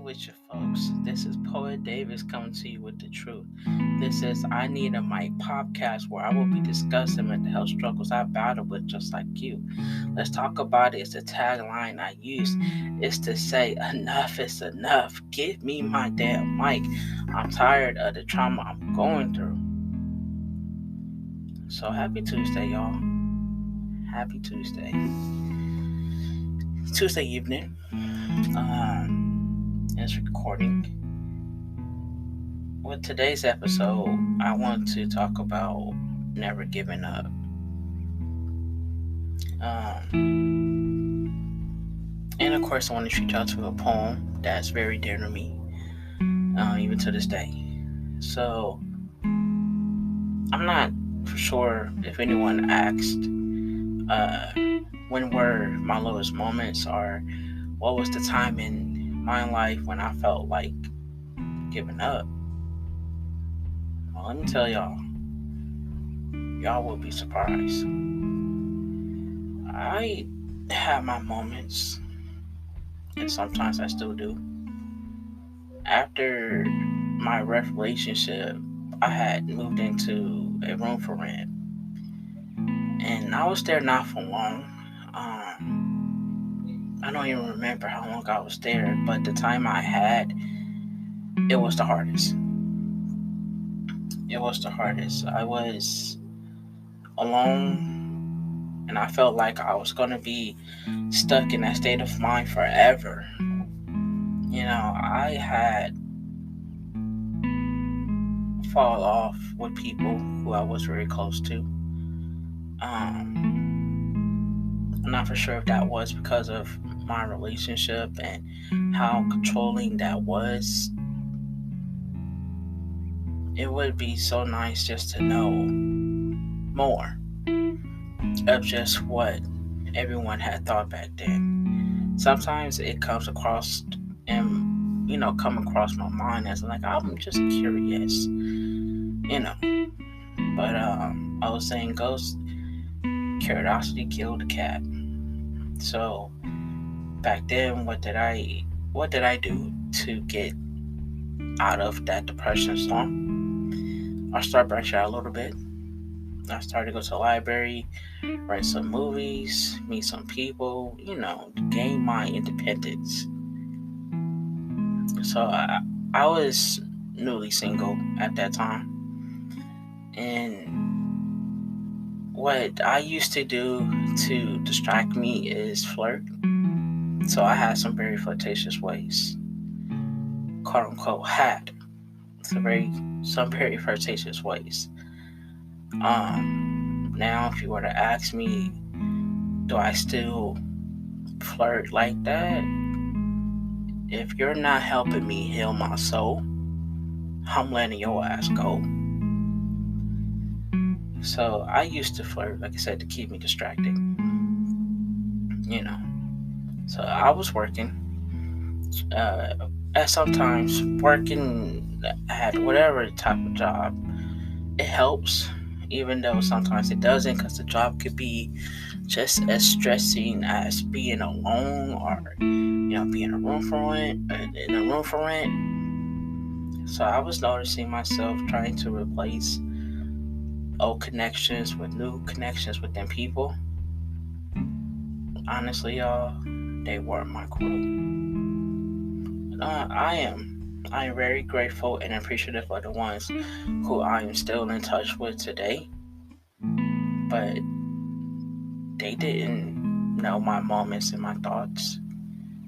with you, folks? This is Poet Davis coming to you with the truth. This is I Need a Mic podcast where I will be discussing mental health struggles I battle with just like you. Let's talk about it. It's the tagline I use. It's to say, enough is enough. Give me my damn mic. I'm tired of the trauma I'm going through. So happy Tuesday, y'all. Happy Tuesday. Tuesday evening. It's recording. With today's episode, I want to talk about never giving up. And of course, I want to treat y'all to a poem that's very dear to me, even to this day. So, I'm not for sure if anyone asked when were my lowest moments or what was the time in my life when I felt like giving up. Well, let me tell y'all will be surprised. I have my moments, and sometimes I still do. After my rough relationship, I had moved into a room for rent, and I was there not for long. I don't even remember how long I was there, but the time I had, it was the hardest. It was the hardest. I was alone, and I felt like I was going to be stuck in that state of mind forever. I had fall off with people who I was very close to. I'm not for sure if that was because of my relationship and how controlling that was. It would be so nice just to know more of just what everyone had thought back then. Sometimes it comes across come across my mind as like I'm just curious, But I was saying ghost curiosity killed the cat. So back then, what did I do to get out of that depression slump? I started branching out a little bit. I started to go to the library, write some movies, meet some people, gain my independence. So I was newly single at that time. And what I used to do to distract me is flirt. So I had some very flirtatious ways. Quote unquote had. Some very flirtatious ways. Now if you were to ask me, do I still flirt like that? If you're not helping me heal my soul, I'm letting your ass go. So I used to flirt, like I said, to keep me distracted. So I was working. And sometimes working at whatever type of job, it helps, even though sometimes it doesn't, because the job could be just as stressing as being alone or being in a room for rent. So I was noticing myself trying to replace old connections with new connections within people. Honestly, y'all, they weren't my crew. I am very grateful and appreciative of the ones who I am still in touch with today. But they didn't know my moments and my thoughts.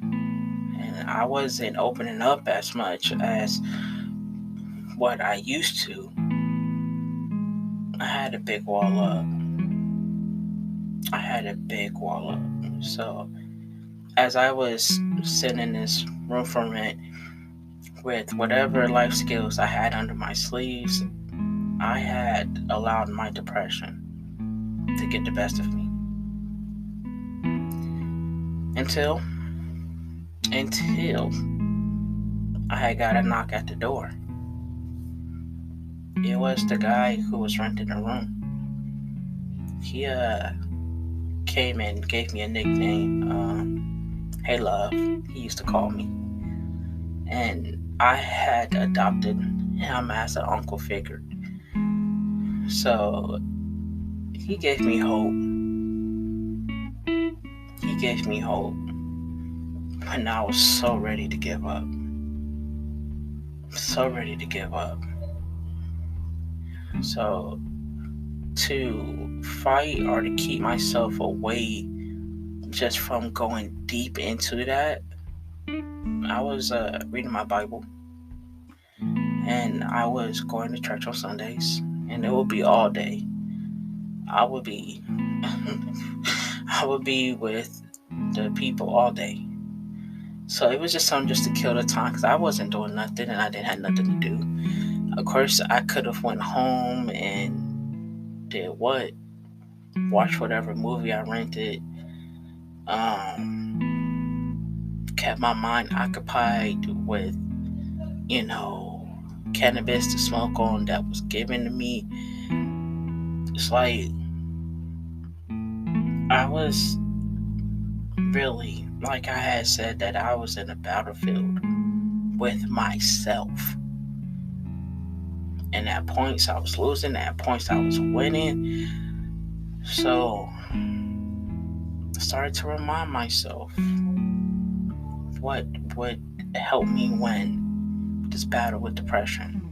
And I wasn't opening up as much as what I used to. I had a big wall up. So as I was sitting in this room for rent with whatever life skills I had under my sleeves, I had allowed my depression to get the best of me. Until I had got a knock at the door. It was the guy who was renting the room. He came and gave me a nickname. Hey Love, he used to call me. and I had adopted him as an uncle figure. So he gave me hope. He gave me hope when I was so ready to give up. So ready to give up. So to fight or to keep myself away just from going deep into that, I was reading my Bible, and I was going to church on Sundays, and it would be all day. I would be I would be with the people all day. So it was just something just to kill the time because I wasn't doing nothing and I didn't have nothing to do. Of course, I could have went home and did what? Watch whatever movie I rented. Kept my mind occupied with, you know, cannabis to smoke on that was given to me. It's like I was really, like I had said, that I was in a battlefield with myself. And at points I was losing, at points I was winning. So I started to remind myself what would help me win this battle with depression.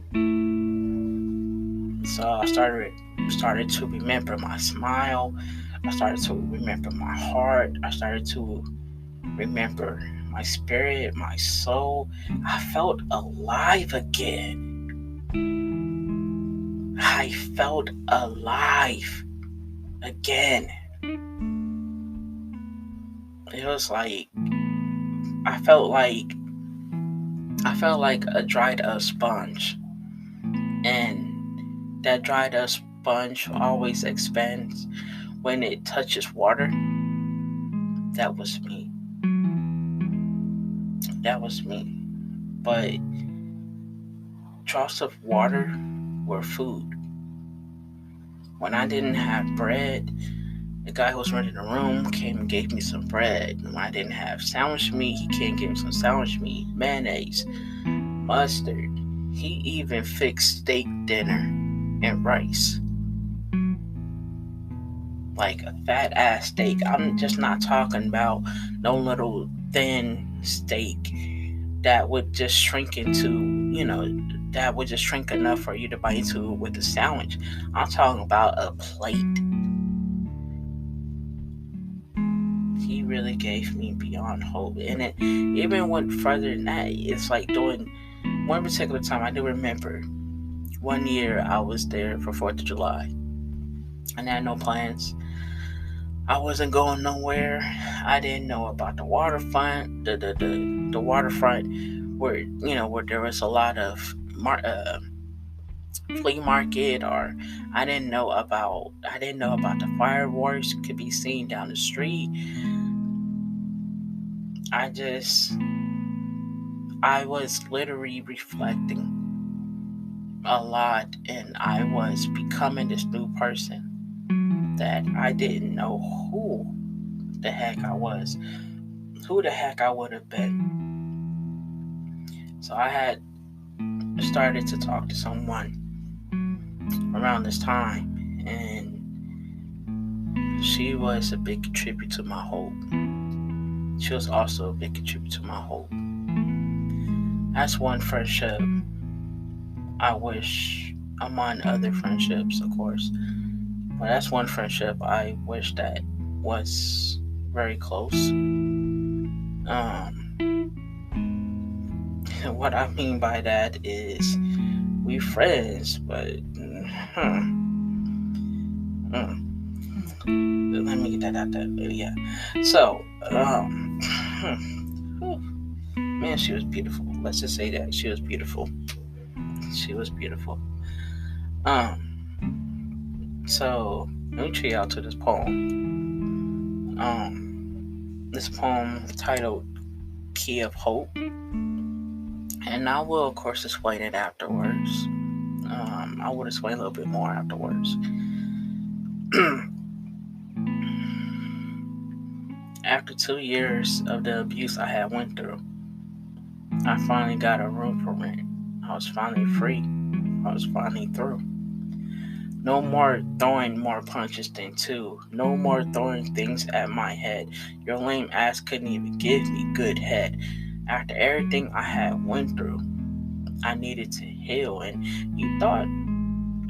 So I started to remember my smile. I started to remember my heart. I started to remember my spirit, my soul. I felt alive again. I felt alive again. It was like I felt like a dried up sponge, and that dried up sponge always expands when it touches water. That was me. That was me. But drops of water were food. When I didn't have bread, the guy who was renting the room came and gave me some bread. When I didn't have sandwich meat, he came and gave me some sandwich meat, mayonnaise, mustard. He even fixed steak dinner and rice. Like a fat ass steak. I'm just not talking about no little thin steak that would just shrink into, that would just shrink enough for you to bite into with a sandwich. I'm talking about a plate. He really gave me beyond hope. And it even went further than that. It's like during one particular time, I do remember one year I was there for 4th of July. And I had no plans. I wasn't going nowhere. I didn't know about the waterfront, the waterfront where where there was a lot of flea market, or I didn't know about the fireworks could be seen down the street. I was literally reflecting a lot, and I was becoming this new person that I didn't know who the heck I was, who the heck I would have been. So I had started to talk to someone around this time, and she was a big contributor to my hope. She was also a big contributor to my hope. That's one friendship I wish, among other friendships, of course, but that's one friendship I wish that was very close. What I mean by that is we friends, but let me get that out there. Yeah. So, man, she was beautiful. Let's just say that she was beautiful. She was beautiful. So let me treat y'all to this poem. This poem titled "Key of Hope," and I will, of course, explain it afterwards. I will explain a little bit more afterwards. After 2 years of the abuse I had went through, I finally got a room for rent. I was finally free. I was finally through. No more throwing more punches than two. No more throwing things at my head. Your lame ass couldn't even give me good head. After everything I had went through, I needed to heal. And you thought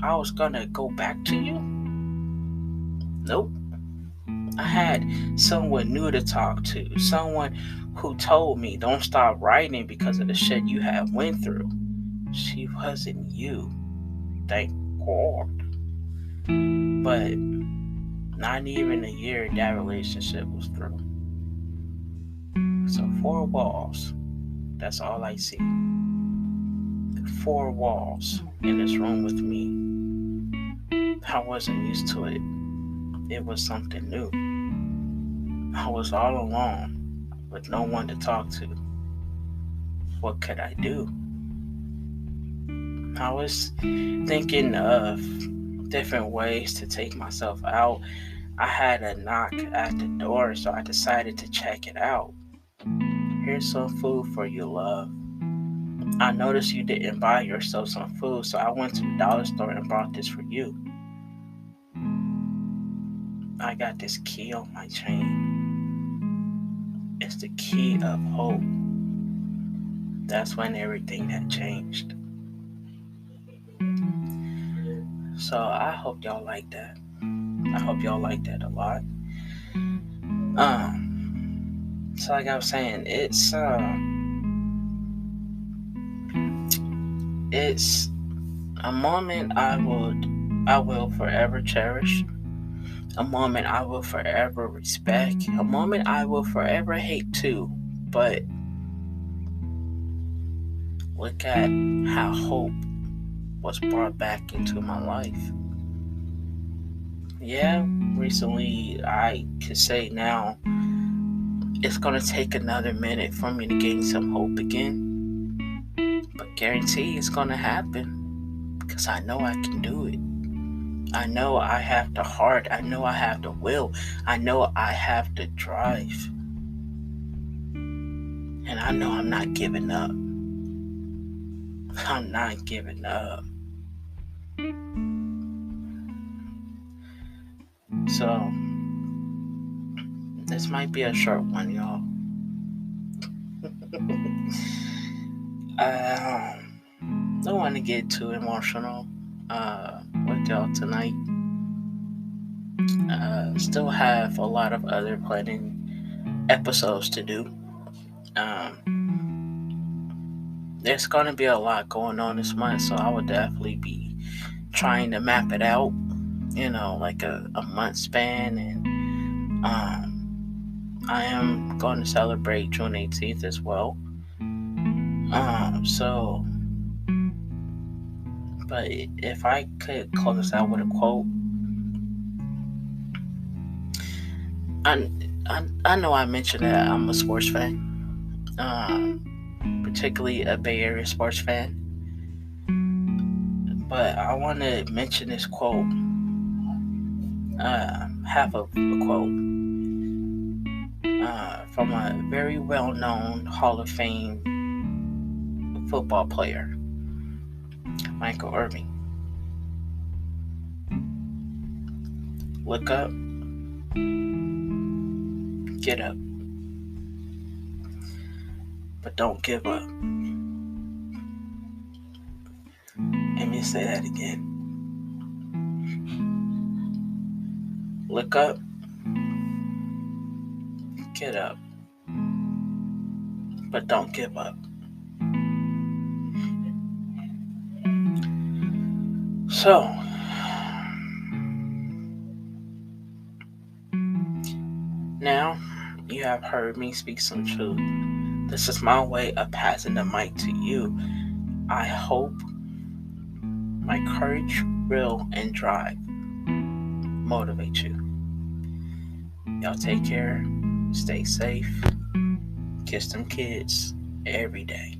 I was gonna go back to you? Nope. I had someone new to talk to. Someone who told me don't stop writing because of the shit you have went through. She wasn't you. Thank God. But not even a year that relationship was through. So 4 walls. That's all I see. 4 walls in this room with me. I wasn't used to it. It was something new. I was all alone with no one to talk to. What could I do? I was thinking of different ways to take myself out. I had a knock at the door, so I decided to check it out. Here's some food for you, love. I noticed you didn't buy yourself some food, so I went to the dollar store and bought this for you. I got this key on my chain. It's the key of hope. That's when everything had changed. So I hope y'all like that. I hope y'all like that a lot. So like I was saying, it's a moment I will forever cherish. A moment I will forever respect. A moment I will forever hate too. But look at how hope was brought back into my life. Yeah, recently I could say now it's gonna take another minute for me to gain some hope again. But guarantee it's gonna happen. Because I know I can do it. I know I have the heart. I know I have the will. I know I have the drive. And I know I'm not giving up. I'm not giving up. So, this might be a short one, y'all. Don't want to get too emotional with y'all tonight. Still have a lot of other planning episodes to do. There's going to be a lot going on this month, so I would definitely be trying to map it out, like a month span. And I am going to celebrate June 18th as well. But if I could close this out with a quote, I know I mentioned that I'm a sports fan, particularly a Bay Area sports fan. But I want to mention this quote, half of a quote, from a very well-known Hall of Fame football player, Michael Irvin. Look up, get up, but don't give up. Let me say that again. Look up, get up, but don't give up. So, now you have heard me speak some truth. This is my way of passing the mic to you. I hope my courage, will, and drive motivate you. Y'all take care, stay safe, kiss them kids every day.